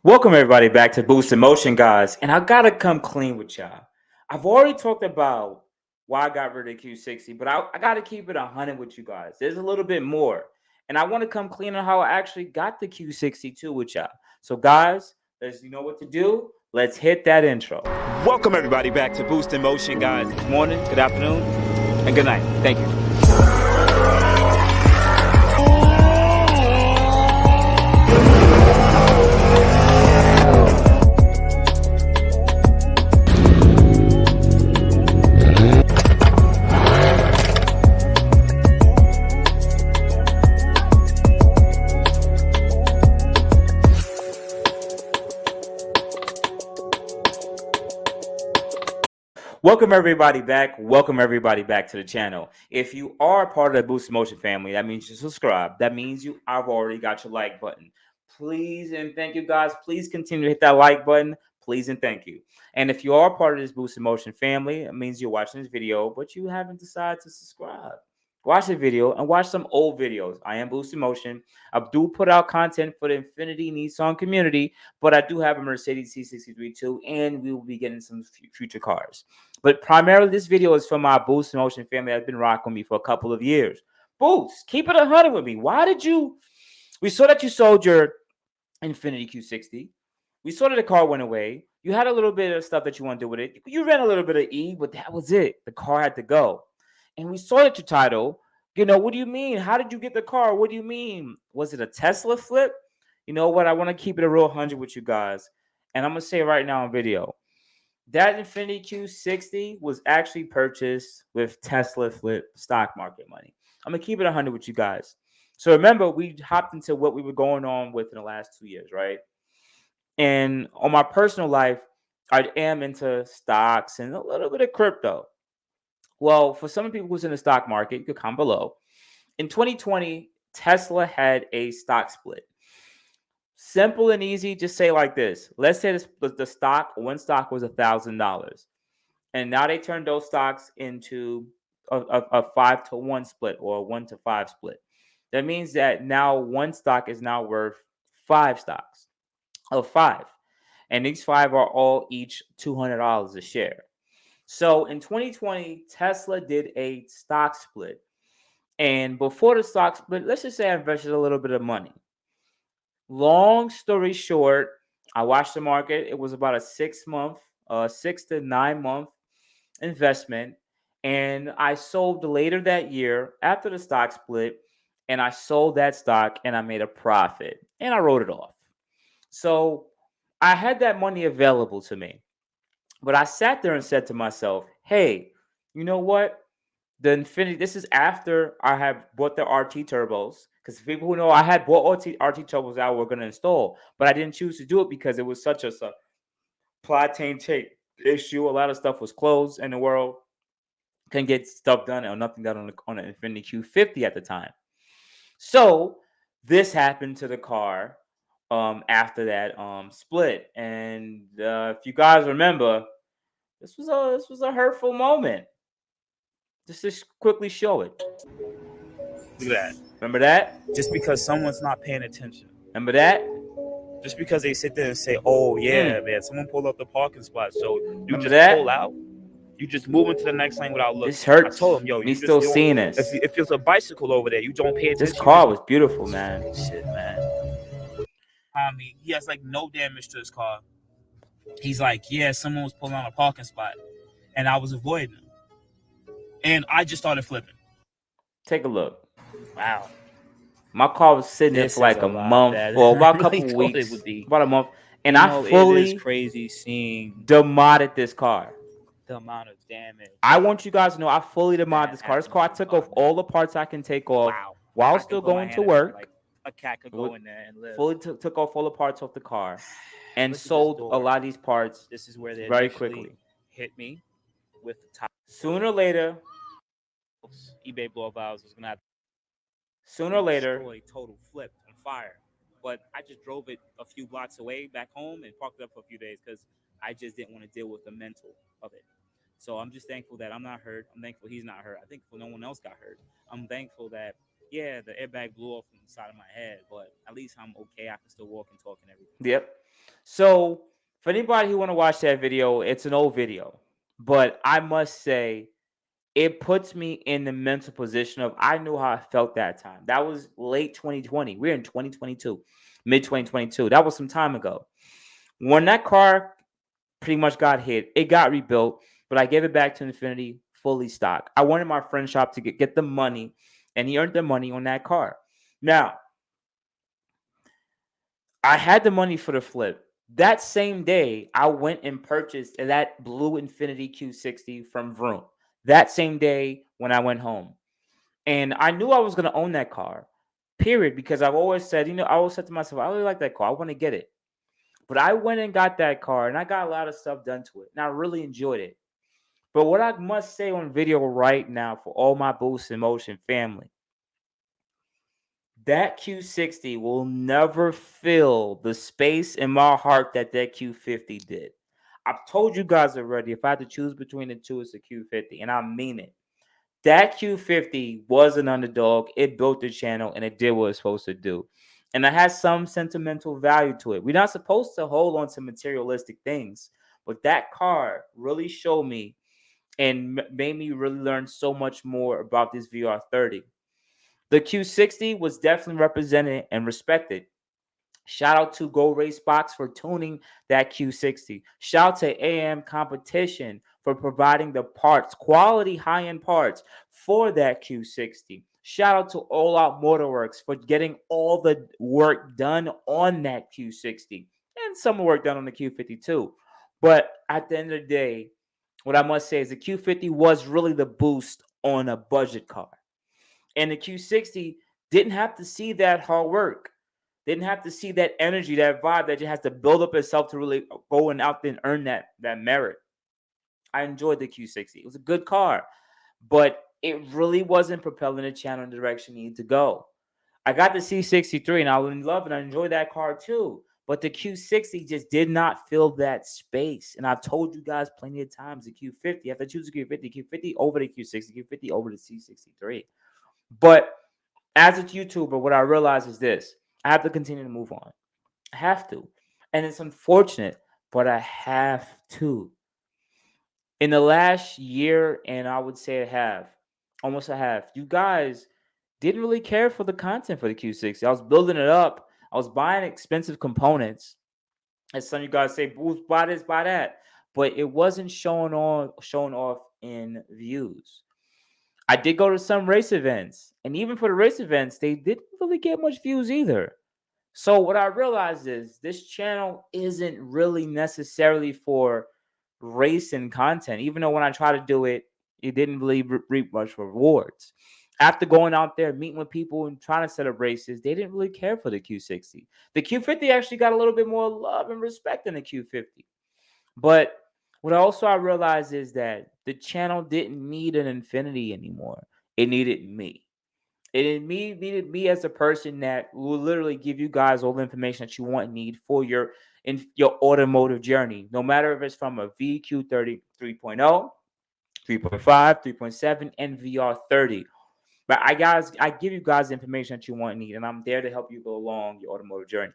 Welcome everybody back to Boost in Motion, guys. And I gotta come clean with y'all. I've already talked about why I got rid of Q60, but I gotta keep it 100 with you guys. There's a little bit more. And I want to come clean on how I actually got the Q60 too with y'all. So guys, you know what to do. Let's hit that intro. Welcome everybody back to Boost in Motion, guys. Good morning, good afternoon, and good night. Thank you. Welcome everybody back. Welcome everybody back to the channel. If you are part of the Boost Motion family, that means you subscribe. That means I've already got your like button. Please and thank you guys. Please continue to hit that like button. Please and thank you. And if you are part of this Boost Motion family, it means you're watching this video, but you haven't decided to subscribe. Watch the video and watch some old videos. I am Boost Motion. I do put out content for the Infiniti Nissan community, but I do have a Mercedes C63 too, and we will be getting some future cars. But primarily, this video is for my Boost Motion family that's been rocking with me for a couple of years. Boost, keep it 100 with me. Why did you? We saw that you sold your Infiniti Q60. We saw that the car went away. You had a little bit of stuff that you want to do with it. You ran a little bit of E, but that was it. The car had to go. And we saw that your title. What do you mean? How did you get the car? What do you mean? Was it a Tesla flip? You know what? I want to keep it a real 100 with you guys. And I'm going to say right now on video, that Infiniti Q60 was actually purchased with Tesla flip stock market money. I'm going to keep it 100 with you guys. So remember, we hopped into what we were going on with in the last 2 years, right? And on my personal life, I am into stocks and a little bit of crypto. Well, for some people who's in the stock market, you could comment below. In 2020, Tesla had a stock split. Simple and easy, just say like this. Let's say one stock was $1,000. And now they turned those stocks into a 5-to-1 split or a 1-to-5 split. That means that now one stock is now worth 5 stocks of 5. And these 5 are all each $200 a share. So in 2020, Tesla did a stock split. And before the stock split, let's just say I invested a little bit of money. Long story short, I watched the market. It was about a 6 to 9 month investment. And I sold later that year after the stock split. And I sold that stock and I made a profit. And I wrote it off. So I had that money available to me. But I sat there and said to myself, hey, you know what? The Infiniti, this is after I have bought the RT turbos. Because people who know, I had bought RT turbos that we're going to install. But I didn't choose to do it because it was such a supply chain issue. A lot of stuff was closed in the world. Couldn't get stuff done or nothing done on the Infiniti Q50 at the time. So this happened to the car after that split. And if you guys remember, this was a hurtful moment. Just to quickly show it. Look at that. Remember that? Just because someone's not paying attention. Remember that? Just because they sit there and say, "Oh yeah, man, someone pulled up the parking spot," so you just pull out. You just move into the next lane without looking. This hurts. I told him, yo, you still seeing this. If there's a bicycle over there, you don't pay attention. This car was beautiful, man. Shit, man. He has like no damage to his car. He's like, yeah, someone was pulling on a parking spot, and I was avoiding him. And I just started flipping. Take a look. Wow. My car was sitting there for like a month or about a couple weeks. About a month. And I fully it is crazy seeing demodded this car. The amount of damage. I want you guys to know I fully demodded this car. This car, I took off all the parts I can take off while still going to work. Like a cat could go in there and live. Fully took off all the parts off the car and sold a lot of these parts. This is where they very quickly hit me with the top. Sooner or later, eBay blow valves was gonna have sooner or later a total flip on fire. But I just drove it a few blocks away back home and parked it up for a few days because I just didn't want to deal with the mental of it. So I'm just thankful that I'm not hurt. I'm thankful he's not hurt. I think no one else got hurt. I'm thankful that yeah, the airbag blew off from the side of my head, but at least I'm okay. I can still walk and talk and everything. Yep. So for anybody who want to watch that video, it's an old video, but I must say it puts me in the mental position of I knew how I felt that time. That was late 2020. We're in 2022, mid 2022. That was some time ago. When that car pretty much got hit, it got rebuilt, but I gave it back to Infiniti fully stock. I wanted my friend shop to get the money, and he earned the money on that car. Now, I had the money for the flip. That same day, I went and purchased that blue Infiniti Q60 from Vroom. That same day when I went home. And I knew I was going to own that car, period, because I've always said, I always said to myself, I really like that car. I want to get it. But I went and got that car, and I got a lot of stuff done to it, and I really enjoyed it. But what I must say on video right now for all my Boost in Motion family, that Q60 will never fill the space in my heart that Q50 did. I've told you guys already, if I had to choose between the two, it's a Q50, and I mean it. That Q50 was an underdog. It built the channel, and it did what it's supposed to do. And it has some sentimental value to it. We're not supposed to hold on to materialistic things, but that car really showed me and made me really learn so much more about this VR30. The Q60 was definitely represented and respected. Shout out to Go Race Box for tuning that Q60. Shout out to AM Competition for providing the parts, quality high-end parts for that Q60. Shout out to All Out Motorworks for getting all the work done on that Q60 and some work done on the Q50 too. But at the end of the day, what I must say is the Q50 was really the boost on a budget car. And the Q60 didn't have to see that hard work. Didn't have to see that energy, that vibe that just has to build up itself to really go and out there and earn that merit. I enjoyed the Q60. It was a good car, but it really wasn't propelling the channel in the direction it needed to go. I got the C63 and I was in love and I enjoyed that car too. But the Q60 just did not fill that space. And I've told you guys plenty of times the Q50, you have to choose the Q50 over the Q60, Q50 over the C63. But as a YouTuber, what I realize is this: I have to continue to move on. I have to. And it's unfortunate, but I have to. In the last year, and I would say a half, almost a half, you guys didn't really care for the content for the Q60. I was building it up. I was buying expensive components. As some of you guys say, boost, buy this, buy that. But it wasn't showing off in views. I did go to some race events, and even for the race events, they didn't really get much views either. So what I realized is this channel isn't really necessarily for racing content. Even though when I try to do it, it didn't really reap much rewards. After going out there, meeting with people and trying to set up races, they didn't really care for the Q60. The Q50 actually got a little bit more love and respect than the Q50. But what also I realized is that the channel didn't need an Infiniti anymore. It needed me. Needed me as a person that will literally give you guys all the information that you want and need for your automotive journey. No matter if it's from a VQ30 3.0, 3.5, 3.7, and VR30. But I give you guys the information that you want and need, and I'm there to help you go along your automotive journey.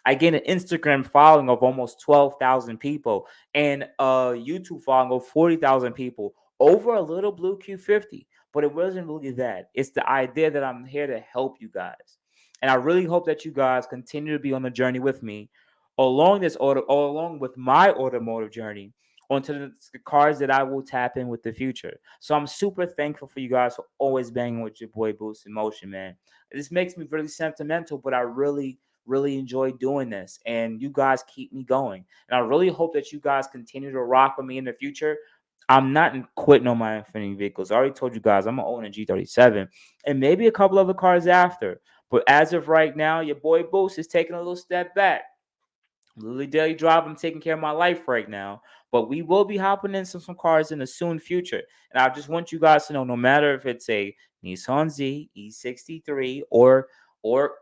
I gained an Instagram following of almost 12,000 people and a YouTube following of 40,000 people over a little blue Q50. But it wasn't really that. It's the idea that I'm here to help you guys. And I really hope that you guys continue to be on the journey with me along with my automotive journey onto the cars that I will tap in with the future. So I'm super thankful for you guys for always banging with your boy Boost in Motion, man. This makes me really sentimental, but I really enjoy doing this, and you guys keep me going. And I really hope that you guys continue to rock with me in the future. I'm not quitting on my Infinity vehicles. I already told you guys I'm gonna own a G37 and maybe a couple other cars after. But as of right now, your boy Boost is taking a little step back. Lily daily drive. I'm taking care of my life right now, but we will be hopping in some cars in the soon future. And I just want you guys to know, no matter if it's a Nissan Z E63 or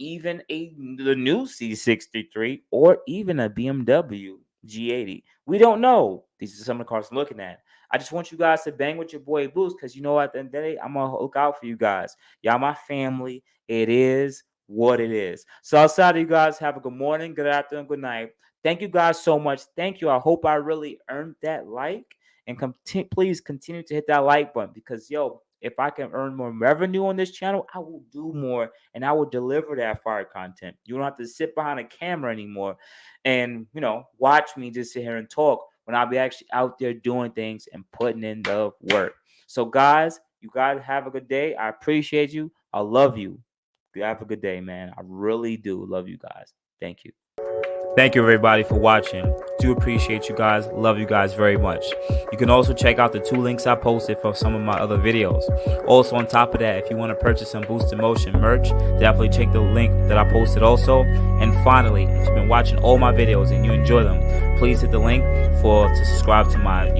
even the new C63 or even a BMW G80, we don't know. These are some of the cars I'm looking at. I just want you guys to bang with your boy Boost because you know at the end of the day, I'm gonna look out for you guys. Y'all, my family. It is what it is. So outside of you guys, have a good morning, good afternoon, good night. Thank you guys so much. Thank you. I hope I really earned that like, and please continue to hit that like button, because if I can earn more revenue on this channel, I will do more and I will deliver that fire content. You don't have to sit behind a camera anymore and watch me just sit here and talk, when I'll be actually out there doing things and putting in the work. So guys, you guys have a good day. I appreciate you. I love you. You have a good day, man. I really do love you guys. Thank you. Thank you, everybody, for watching. Do appreciate you guys. Love you guys very much. You can also check out the 2 links I posted for some of my other videos. Also, on top of that, if you want to purchase some Boost in Motion merch, definitely check the link that I posted also. And finally, if you've been watching all my videos and you enjoy them, please hit the link to subscribe to my